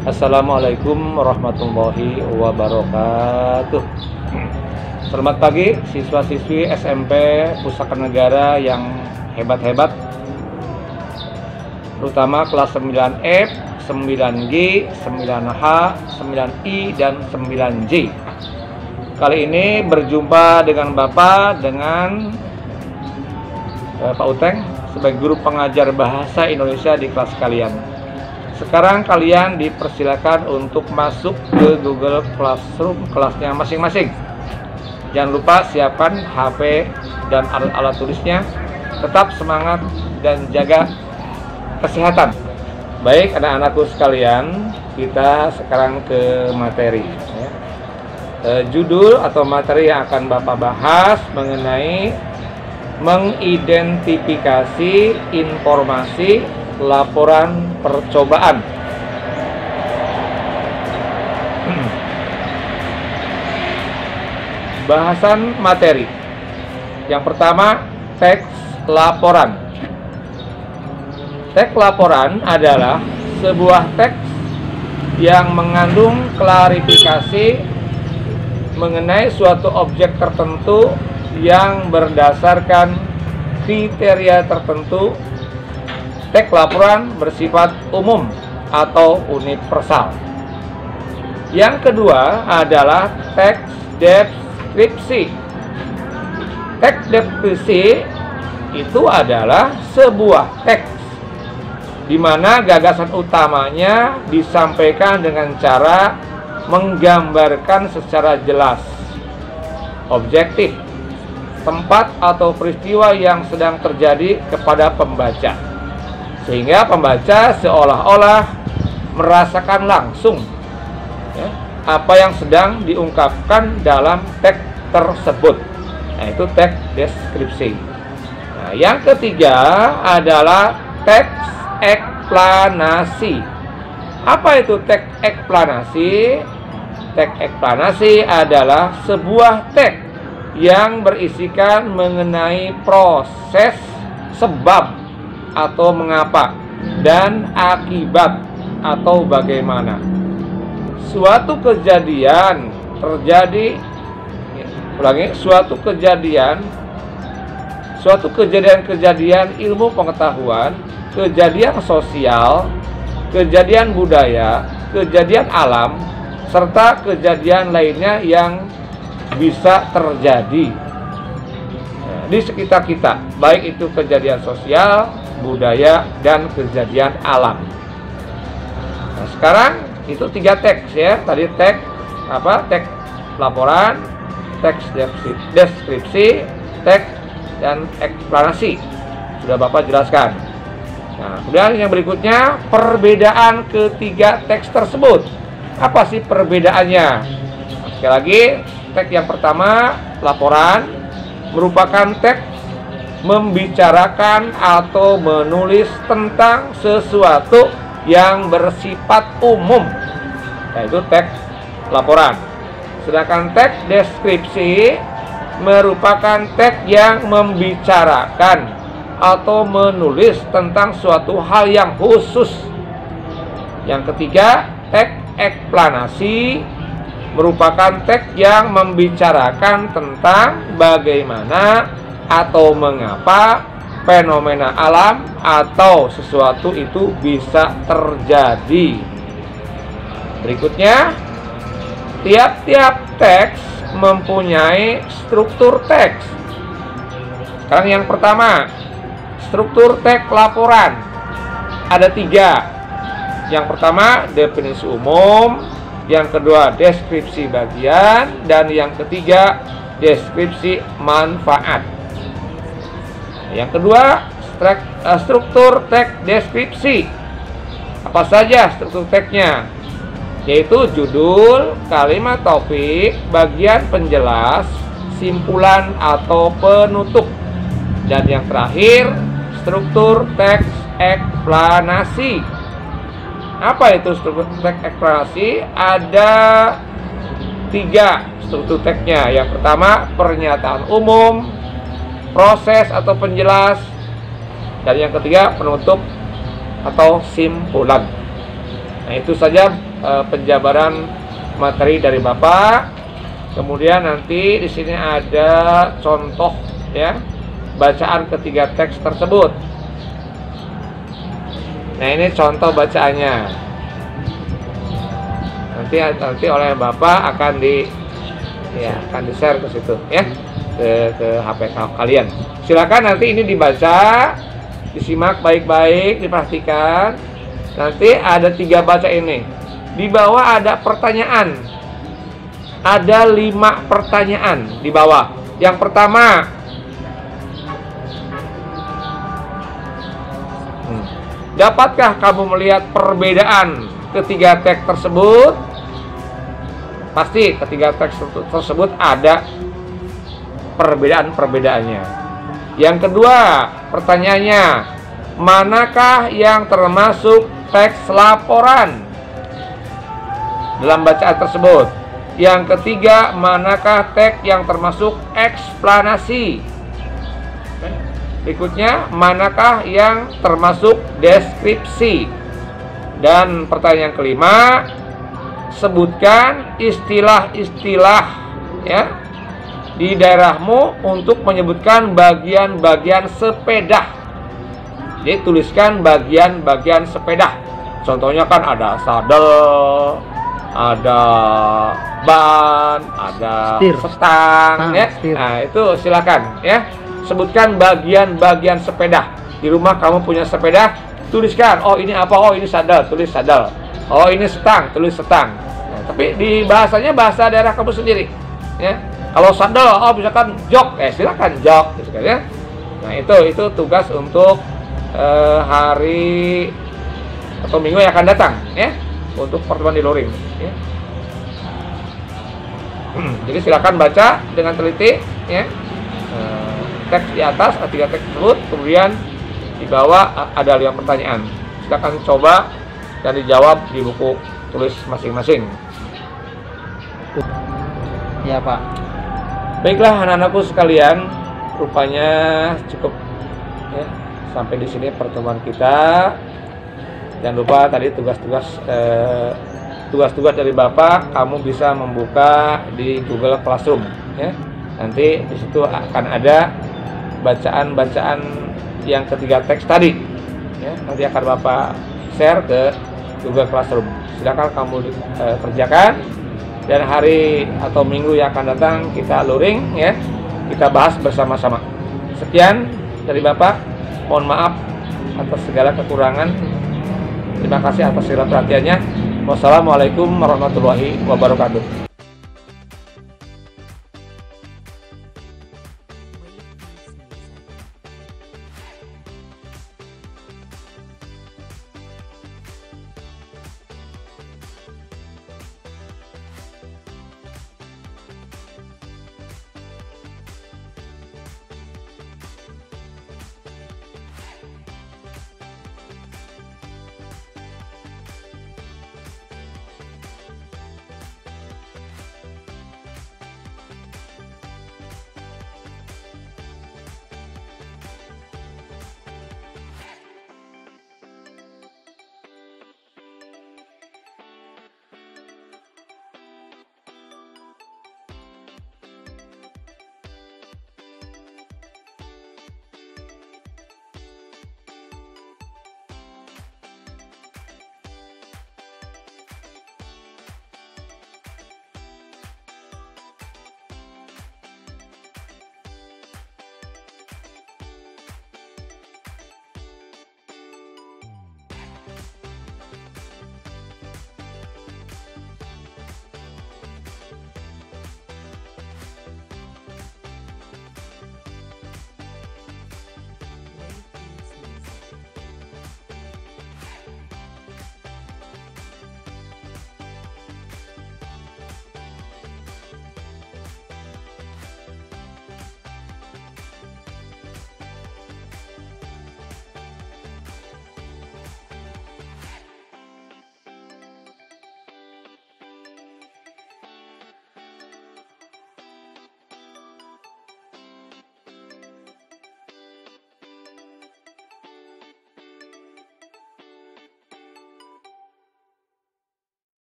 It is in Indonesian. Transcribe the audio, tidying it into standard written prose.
Assalamualaikum warahmatullahi wabarakatuh. Selamat pagi siswa-siswi SMP Pusaka Negara yang hebat-hebat, terutama kelas 9F, 9G, 9H, 9I, dan 9J. Kali ini berjumpa dengan Bapak, dengan Pak Uteng sebagai guru pengajar bahasa Indonesia di kelas kalian. Sekarang kalian dipersilakan untuk masuk ke Google Classroom kelasnya masing-masing. Jangan lupa siapkan HP dan alat-alat tulisnya. Tetap semangat dan jaga kesehatan. Baik anak-anakku sekalian, kita sekarang ke materi. Judul atau materi yang akan Bapak bahas mengenai mengidentifikasi informasi laporan percobaan. Bahasan materi. Yang pertama, teks laporan. Teks laporan adalah sebuah teks yang mengandung klarifikasi mengenai suatu objek tertentu yang berdasarkan kriteria tertentu. Teks laporan bersifat umum atau universal. Yang kedua adalah teks deskripsi. Teks deskripsi itu adalah sebuah teks di mana gagasan utamanya disampaikan dengan cara menggambarkan secara jelas, objektif, tempat atau peristiwa yang sedang terjadi kepada pembaca, sehingga pembaca seolah-olah merasakan langsung apa yang sedang diungkapkan dalam teks tersebut. Nah, itu teks deskripsi. Nah, yang ketiga adalah teks eksplanasi. Apa itu teks eksplanasi? Teks eksplanasi adalah sebuah teks yang berisikan mengenai proses, sebab atau mengapa, dan akibat atau bagaimana suatu kejadian terjadi. Suatu kejadian ilmu pengetahuan, kejadian sosial, kejadian budaya, kejadian alam, serta kejadian lainnya yang bisa terjadi di sekitar kita, baik itu kejadian sosial, budaya, dan kejadian alam. Nah, sekarang itu 3 teks ya. Tadi teks apa? Teks laporan, teks deskripsi, teks dan eksplanasi. Sudah Bapak jelaskan. Nah, kemudian yang berikutnya perbedaan ketiga teks tersebut. Apa sih perbedaannya? Nah, sekali lagi, teks yang pertama, laporan, merupakan teks membicarakan atau menulis tentang sesuatu yang bersifat umum, yaitu teks laporan. Sedangkan teks deskripsi merupakan teks yang membicarakan atau menulis tentang suatu hal yang khusus. Yang ketiga, teks eksplanasi merupakan teks yang membicarakan tentang bagaimana atau mengapa fenomena alam atau sesuatu itu bisa terjadi. Berikutnya, tiap-tiap teks mempunyai struktur teks. Sekarang yang pertama, struktur teks laporan. Ada 3. Yang pertama, definisi umum. Yang kedua, deskripsi bagian. Dan yang ketiga, deskripsi manfaat. Yang kedua, struktur teks deskripsi. Apa saja struktur teksnya? Yaitu judul, kalimat topik, bagian penjelas, simpulan atau penutup. Dan yang terakhir, struktur teks eksplanasi. Apa itu struktur teks eksplanasi? Ada 3 struktur teksnya. Yang pertama, pernyataan umum, proses atau penjelas, dan yang ketiga penutup atau simpulan. Nah, itu saja penjabaran materi dari Bapak. Kemudian nanti di sini ada contoh ya bacaan ketiga teks tersebut. Nah, ini contoh bacaannya. Nanti oleh Bapak akan di-share ke situ ya, ke HP kalian. Silakan nanti ini dibaca, disimak baik-baik, diperhatikan. Nanti ada 3 baca ini. Di bawah ada pertanyaan. Ada 5 pertanyaan di bawah. Yang pertama, dapatkah kamu melihat perbedaan ketiga teks tersebut? Pasti ketiga teks tersebut ada perbedaan-perbedaannya. Yang kedua, pertanyaannya, manakah yang termasuk teks laporan dalam bacaan tersebut? Yang ketiga, manakah teks yang termasuk eksplanasi? Berikutnya, manakah yang termasuk deskripsi? Dan pertanyaan kelima, sebutkan istilah-istilah ya di daerahmu untuk menyebutkan bagian-bagian sepeda. Jadi tuliskan bagian-bagian sepeda. Contohnya kan ada sadel, ada ban, ada stang ya. Nah, itu silakan ya. Sebutkan bagian-bagian sepeda. Di rumah kamu punya sepeda, tuliskan. Oh, ini apa? Oh, ini sadel, tulis sadel. Oh, ini stang, tulis stang. Nah, tapi di bahasanya bahasa daerah kamu sendiri ya. Kalau sadel, oh misalkan jok, silakan jok gitu kan ya. Nah, itu tugas untuk hari atau minggu yang akan datang ya, untuk pertemuan di Luring ya. Jadi silakan baca dengan teliti ya, teks di atas, 3 teks tersebut, kemudian di bawah ada 5 pertanyaan. Silakan coba dan dijawab di buku tulis masing-masing. Ya, Pak. Baiklah anak-anakku sekalian, rupanya cukup ya, sampai di sini pertemuan kita. Jangan lupa tadi tugas-tugas dari Bapak kamu bisa membuka di Google Classroom ya. Nanti di situ akan ada bacaan-bacaan yang ketiga teks tadi ya. Nanti akan Bapak share ke Google Classroom. Silakan kamu kerjakan. Dan hari atau minggu yang akan datang kita luring ya, kita bahas bersama-sama. Sekian dari Bapak, mohon maaf atas segala kekurangan. Terima kasih atas segala perhatiannya. Wassalamualaikum warahmatullahi wabarakatuh.